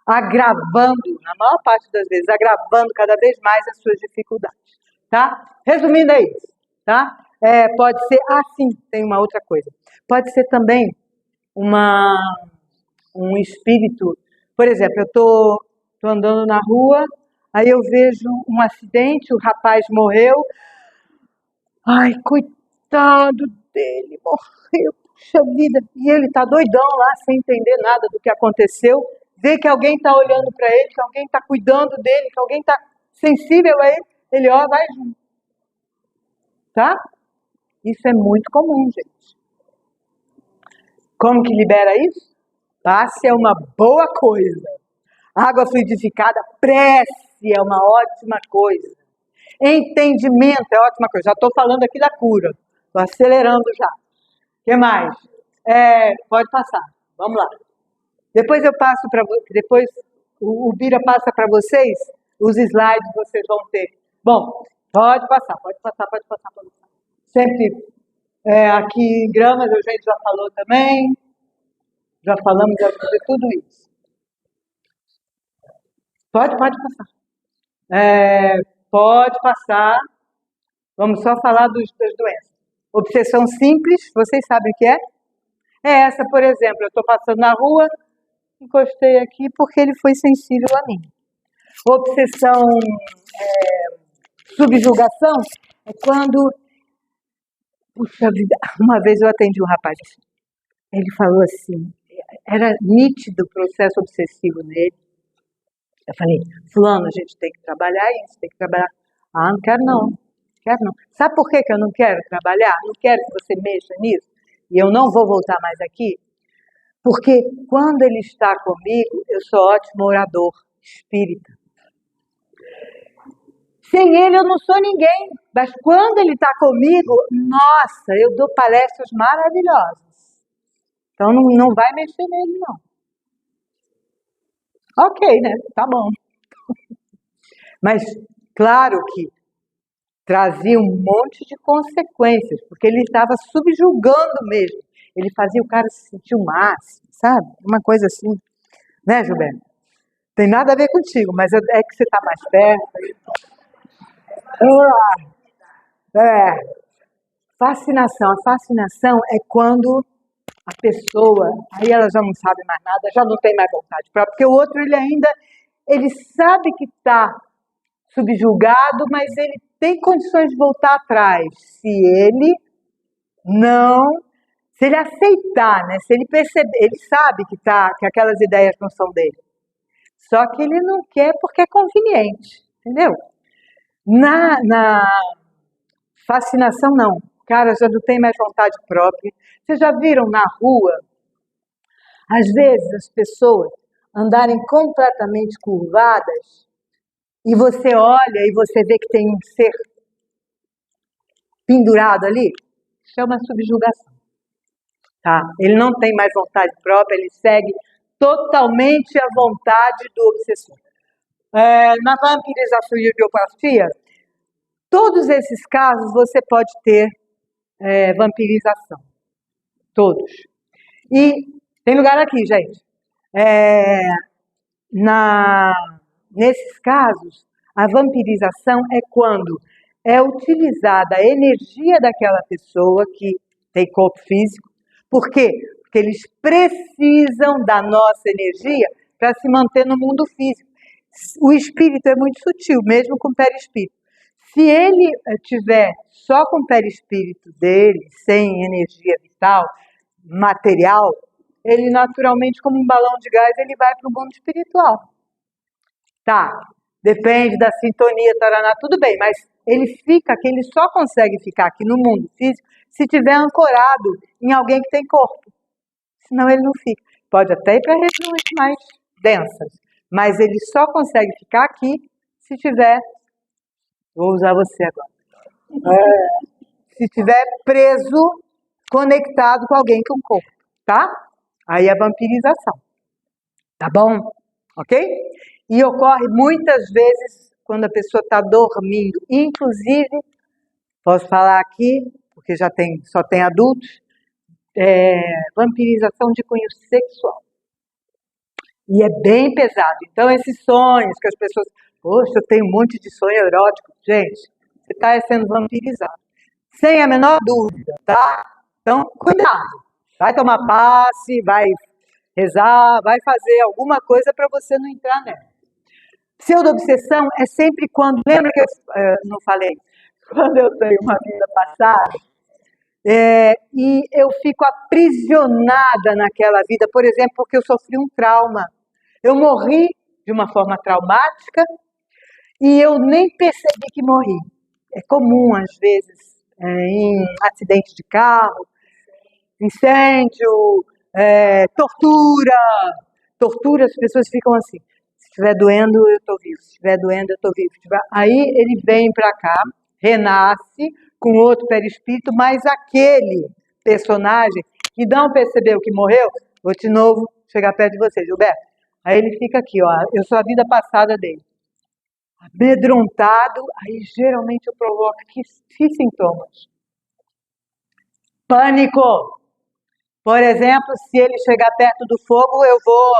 agravando, na maior parte das vezes, agravando cada vez mais as suas dificuldades, tá? Resumindo é isso, tá? Pode ser, sim, tem uma outra coisa. Pode ser também um espírito, por exemplo, eu tô andando na rua, aí eu vejo um acidente, o rapaz morreu, ai, coitado dele, morreu, puxa vida, e ele tá doidão lá, sem entender nada do que aconteceu, vê que alguém está olhando para ele, que alguém está cuidando dele, que alguém está sensível a ele vai junto. Tá? Isso é muito comum, gente. Como que libera isso? Passe é uma boa coisa. Água fluidificada, prece é uma ótima coisa. Entendimento é ótima coisa. Já estou falando aqui da cura. Estou acelerando já. O que mais? Pode passar. Vamos lá. Depois eu passo para depois o Bira passa para vocês os slides que vocês vão ter. Bom, pode passar. Sempre aqui em Gramas a gente já falou também. Já falamos de tudo isso. Pode passar. Pode passar. Vamos só falar das doenças. Obsessão simples, vocês sabem o que é? É essa, por exemplo, eu estou passando na rua, encostei aqui porque ele foi sensível a mim. Obsessão, subjugação, é quando... Puxa vida, uma vez eu atendi um rapaz, ele falou assim, era nítido o processo obsessivo nele. Eu falei, fulano, a gente tem que trabalhar isso, tem que trabalhar. Não quero não. Sabe por que eu não quero trabalhar? Não quero que você mexa nisso? E eu não vou voltar mais aqui? Porque quando ele está comigo, eu sou ótimo orador espírita. Sem ele eu não sou ninguém. Mas quando ele está comigo, nossa, eu dou palestras maravilhosas. Então não vai mexer nele, não. Ok, né? Tá bom. Mas claro que trazia um monte de consequências, porque ele estava subjugando mesmo. Ele fazia o cara se sentir o máximo, sabe? Uma coisa assim. Né, Gilberto? Tem nada a ver contigo, mas é que você está mais perto. Fascinação. A fascinação é quando a pessoa, aí ela já não sabe mais nada, já não tem mais vontade própria, porque o outro ele sabe que está subjugado, mas ele tem condições de voltar atrás, se ele aceitar, né? Se ele perceber, ele sabe que aquelas ideias não são dele. Só que ele não quer porque é conveniente, entendeu? Na fascinação, não. O cara já não tem mais vontade própria. Vocês já viram na rua, às vezes, as pessoas andarem completamente curvadas e você olha e você vê que tem um ser pendurado ali? Chama subjugação. Tá? Ele não tem mais vontade própria, ele segue totalmente a vontade do obsessor. Na vampirização e idiopatia, todos esses casos você pode ter vampirização. Todos. E tem lugar aqui, gente. Nesses casos, a vampirização é quando é utilizada a energia daquela pessoa que tem corpo físico. Por quê? Porque eles precisam da nossa energia para se manter no mundo físico. O espírito é muito sutil, mesmo com o perispírito. Se ele tiver só com o perispírito dele, sem energia vital, material, ele naturalmente, como um balão de gás, ele vai para o mundo espiritual. Tá, depende da sintonia, taraná, tudo bem, mas ele só consegue ficar aqui no mundo físico se tiver ancorado em alguém que tem corpo. Senão ele não fica. Pode até ir para regiões mais densas, mas ele só consegue ficar aqui se tiver, vou usar você agora, se tiver preso, conectado com alguém com corpo, tá? Aí é vampirização, tá bom? Ok? E ocorre muitas vezes quando a pessoa está dormindo, inclusive, posso falar aqui, porque só tem adultos, vampirização de cunho sexual. E é bem pesado. Então, esses sonhos que as pessoas... Poxa, eu tenho um monte de sonho erótico. Gente, você está sendo vampirizado. Sem a menor dúvida, tá? Então, cuidado. Vai tomar passe, vai rezar, vai fazer alguma coisa para você não entrar nela. Pseudo-obsessão é sempre quando... Lembra que eu não falei? Quando eu tenho uma vida passada... e eu fico aprisionada naquela vida, por exemplo, porque eu sofri um trauma. Eu morri de uma forma traumática e eu nem percebi que morri. É comum, às vezes, em acidente de carro, incêndio, tortura. Tortura, as pessoas ficam assim, se estiver doendo, eu estou vivo, se estiver doendo, eu estou vivo. Aí ele vem para cá, renasce, com outro perispírito, mas aquele personagem que não percebeu que morreu, vou de novo chegar perto de você, Gilberto. Aí ele fica aqui, ó, eu sou a vida passada dele. Amedrontado, aí geralmente eu provoco que sintomas? Pânico. Por exemplo, se ele chegar perto do fogo, eu vou...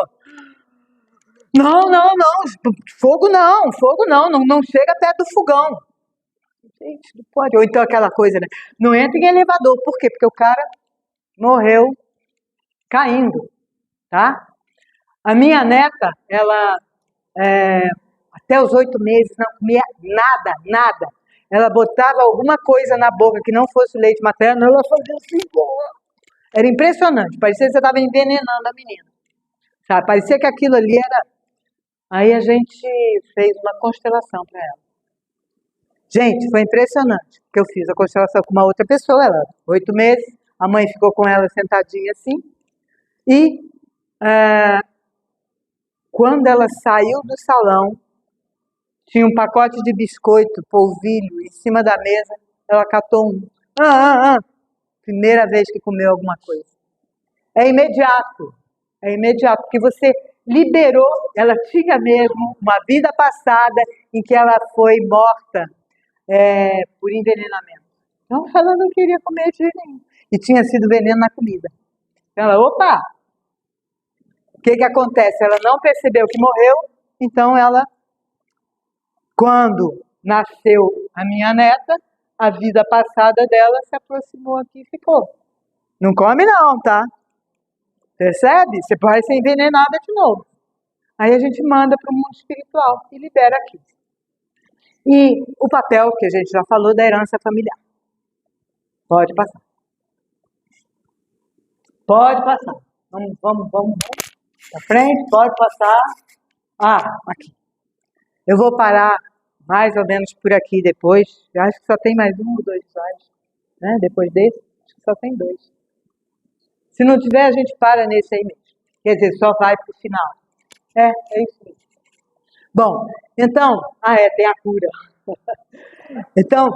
Não, fogo não chega perto do fogão. Gente, não pode. Ou então aquela coisa, né? Não entra em elevador. Por quê? Porque o cara morreu caindo, tá? A minha neta, ela, até os 8 meses, não comia nada. Ela botava alguma coisa na boca que não fosse leite materno, ela fazia assim, era impressionante. Parecia que você estava envenenando a menina. Sabe? Parecia que aquilo ali era... Aí a gente fez uma constelação para ela. Gente, foi impressionante, porque eu fiz a constelação com uma outra pessoa, ela, 8 meses, a mãe ficou com ela sentadinha assim, e quando ela saiu do salão, tinha um pacote de biscoito, polvilho, em cima da mesa, ela catou um. Primeira vez que comeu alguma coisa. É imediato, porque você liberou, ela tinha mesmo uma vida passada em que ela foi morta, por envenenamento. Então ela não queria comer de jeito nenhum. E tinha sido veneno na comida. Então ela, opa! O que acontece? Ela não percebeu que morreu, então ela, quando nasceu a minha neta, a vida passada dela se aproximou aqui e ficou. Não come não, tá? Percebe? Você pode ser envenenada de novo. Aí a gente manda para o mundo espiritual e libera aqui. E o papel que a gente já falou da herança familiar. Pode passar. Pode passar. Vamos para frente, pode passar. Aqui. Eu vou parar mais ou menos por aqui depois. Eu acho que só tem mais 1 ou 2 slides. Né? Depois desse, acho que só tem 2. Se não tiver, a gente para nesse aí mesmo. Quer dizer, só vai para o final. É isso mesmo. Bom, então, tem a cura. Então,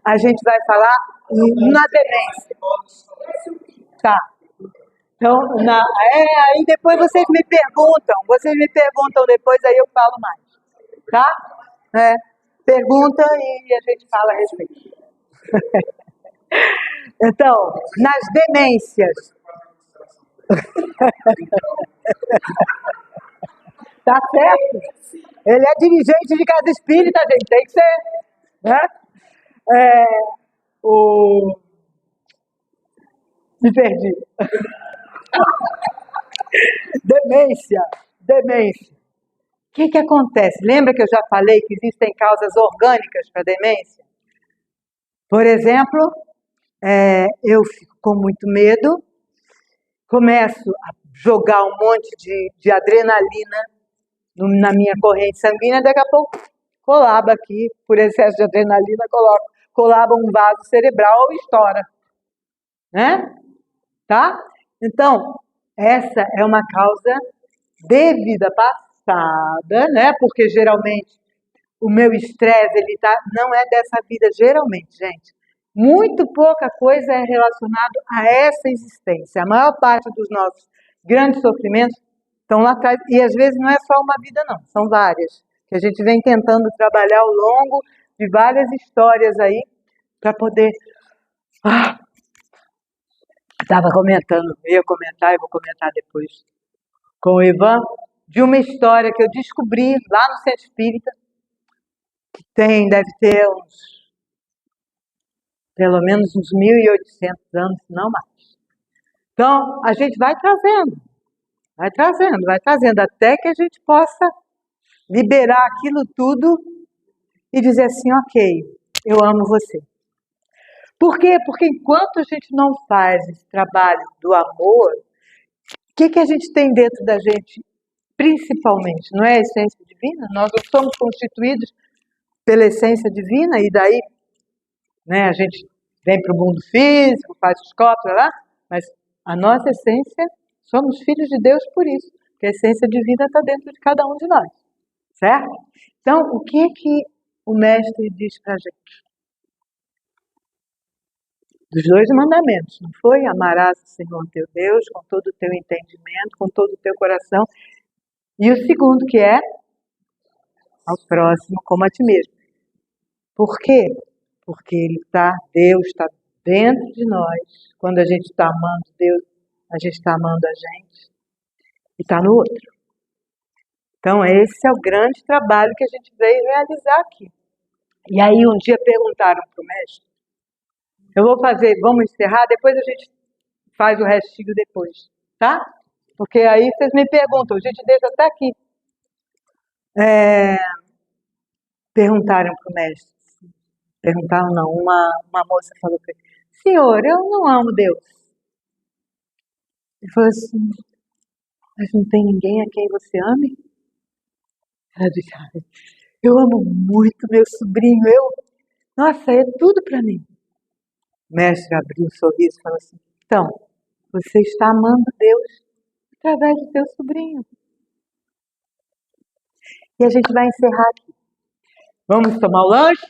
a gente vai falar na demência. Tá. Então, aí depois vocês me perguntam depois, aí eu falo mais. Tá? Pergunta e a gente fala a respeito. Então, nas demências. Tá certo? Ele é dirigente de casa espírita, gente, tem que ser. Né? É, o... Me perdi. Demência. Demência. O que acontece? Lembra que eu já falei que existem causas orgânicas para demência? Por exemplo, eu fico com muito medo, começo a jogar um monte de adrenalina na minha corrente sanguínea, daqui a pouco colaba aqui, por excesso de adrenalina, colaba um vaso cerebral e estoura. Né? Tá? Então, essa é uma causa de vida passada, né? Porque geralmente o meu estresse não é dessa vida, geralmente, gente. Muito pouca coisa é relacionada a essa existência. A maior parte dos nossos grandes sofrimentos estão lá atrás. E às vezes não é só uma vida, não. São várias. Que a gente vem tentando trabalhar ao longo de várias histórias aí para poder... Estava comentando, ia comentar e vou comentar depois com o Ivan, de uma história que eu descobri lá no Centro Espírita, que deve ter pelo menos uns 1.800 anos, se não mais. Então, a gente vai trazendo, até que a gente possa liberar aquilo tudo e dizer assim, ok, eu amo você. Por quê? Porque enquanto a gente não faz esse trabalho do amor, o que a gente tem dentro da gente, principalmente? Não é a essência divina? Nós não somos constituídos pela essência divina e daí, né, a gente vem para o mundo físico, faz os copos lá, mas a nossa essência, somos filhos de Deus por isso, porque a essência divina está dentro de cada um de nós, certo? Então, o que o mestre diz para a gente? Dos 2 mandamentos, não foi? Amarás o Senhor teu Deus com todo o teu entendimento, com todo o teu coração. E o segundo, que é ao próximo como a ti mesmo. Por quê? Porque Deus está dentro de nós. Quando a gente está amando Deus, a gente está amando a gente e está no outro. Então, esse é o grande trabalho que a gente veio realizar aqui. E aí, um dia perguntaram para o mestre, vamos encerrar, depois a gente faz o restinho depois, tá? Porque aí vocês me perguntam, a gente deixa até aqui. Perguntaram para o mestre, uma moça falou para ele, senhor, eu não amo Deus. Ele falou assim, mas não tem ninguém a quem você ame? Ela disse, eu amo muito meu sobrinho, nossa, é tudo para mim. O mestre abriu um sorriso e falou assim, então, você está amando Deus através do seu sobrinho. E a gente vai encerrar aqui. Vamos tomar o lanche?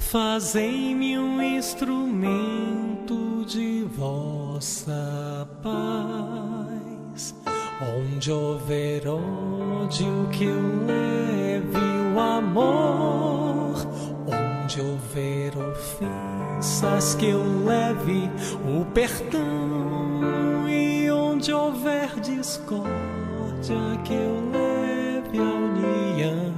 Fazei-me um instrumento de vossa paz. Onde houver ódio, que eu leve o amor. Onde houver ofensas, que eu leve o perdão. E onde houver discórdia, que eu leve a união.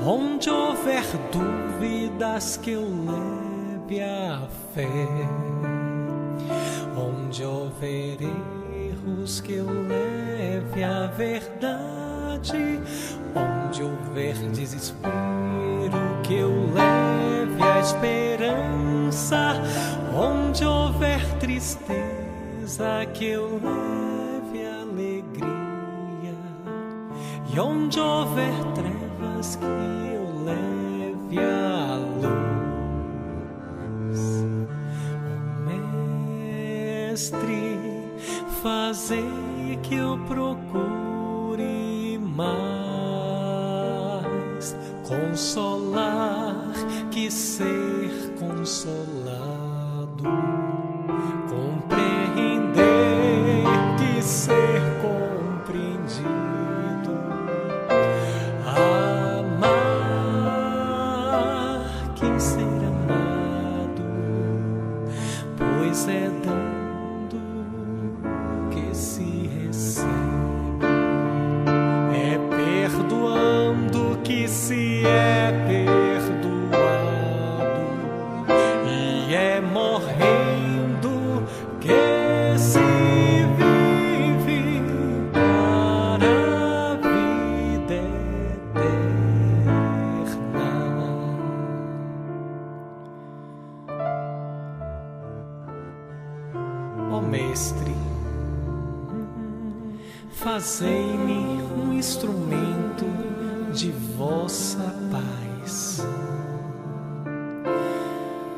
Onde houver dúvidas, que eu leve a fé. Onde houver erros, que eu leve a verdade. Onde houver desespero, que eu leve a esperança. Onde houver tristeza, que eu leve a alegria. E onde houver trevas, que eu leve a luz. Oh, Mestre, fazei que eu procure mais consolar que ser consolado, compreender que ser compreendido, amar que ser amado, pois é dando que se recebe, é perdoando que se é perdoado, e é morrendo que se vive para a vida eterna. Ó Mestre, fazei-me um instrumento de vossa paz.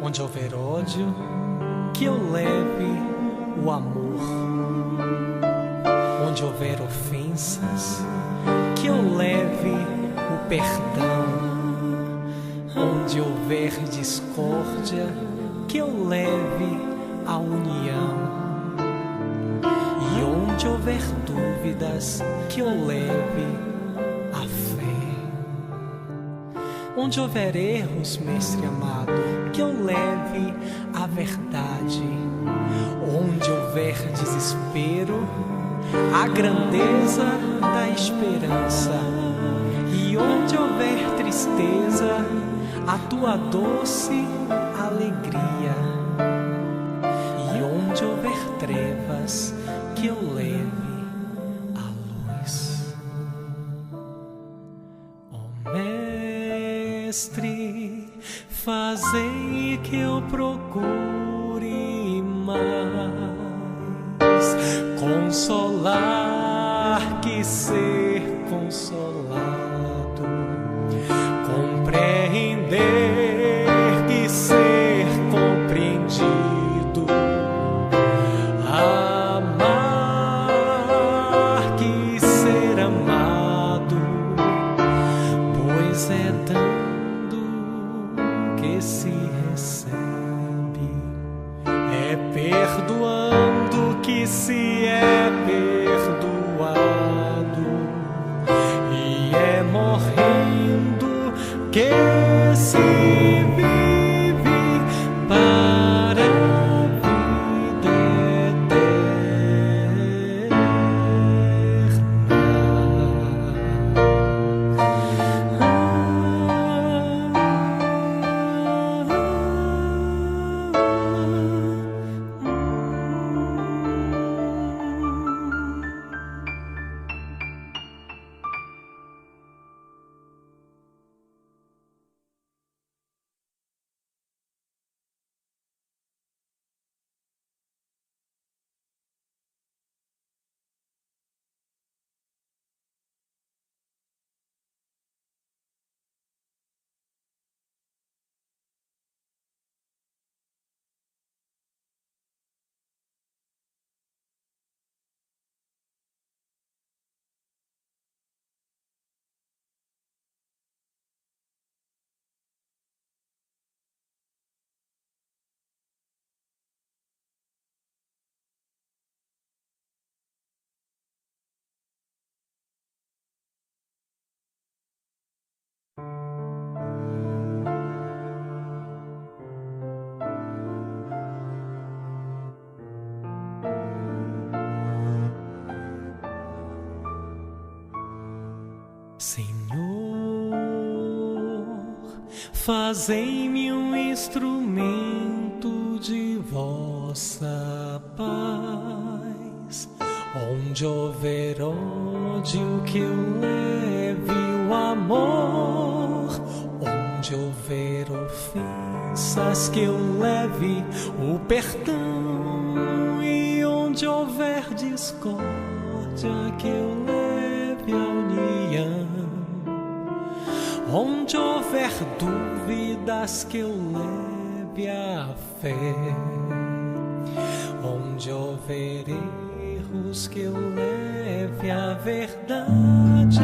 Onde houver ódio, que eu leve o amor. Onde houver ofensas, que eu leve o perdão. Onde houver discórdia, que eu leve a união. E onde houver dúvidas, que eu leve a fé. Onde houver erros, Mestre amado, que eu leve a verdade. Onde houver desespero, a grandeza da esperança. E onde houver tristeza, a tua doce alegria. E onde houver trevas, que eu leve a luz. Ó Mestre, fazei que eu procure mais consolar que ser consolado, compreender que ser compreendido, amar que ser amado, pois é dando que se recebe, é perdoando que se é perdoado, e é morrendo que se vive para a vida eterna. fazei-me um instrumento de vossa paz. Onde houver ódio, que eu leve o amor. Onde houver ofensas, que eu leve o perdão. E onde houver discórdia, que eu leve a união. Onde houver dúvidas, que eu leve a fé. Onde houver erros, que eu leve a verdade.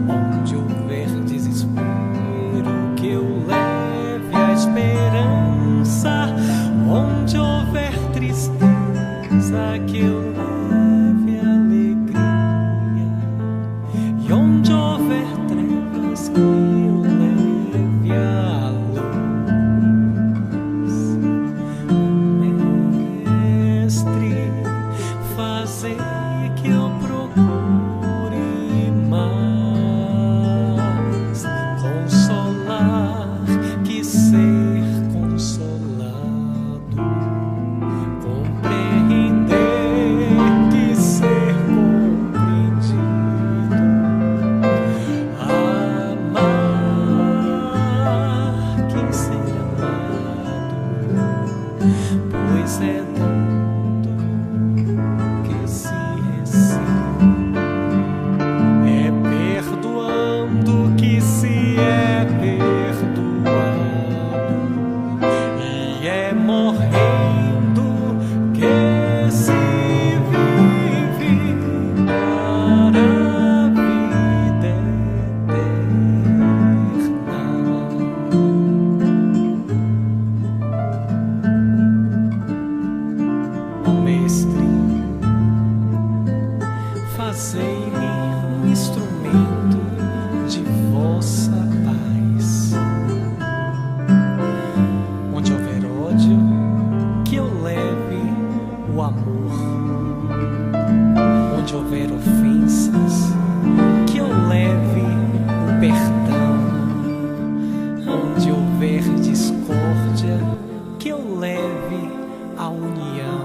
Onde houver desespero, que eu leve a esperança. Onde houver tristeza, que eu leve a alegria. E onde houver trevas, que eu leve a luz. Mestre, fazer que eu procure mais consolar que ser consolado, compreender que ser compreendido, amar que ser amado, pois é dando que se recebe, é perdoando que se é perdoado, e é morrendo que se vive para a vida eterna. Ó Mestre, fazei-me um instrumento de vossa paz. Onde houver ódio, que eu leve o amor. Onde houver ofensas, que eu leve o perdão. Onde houver discórdia, que eu leve a união.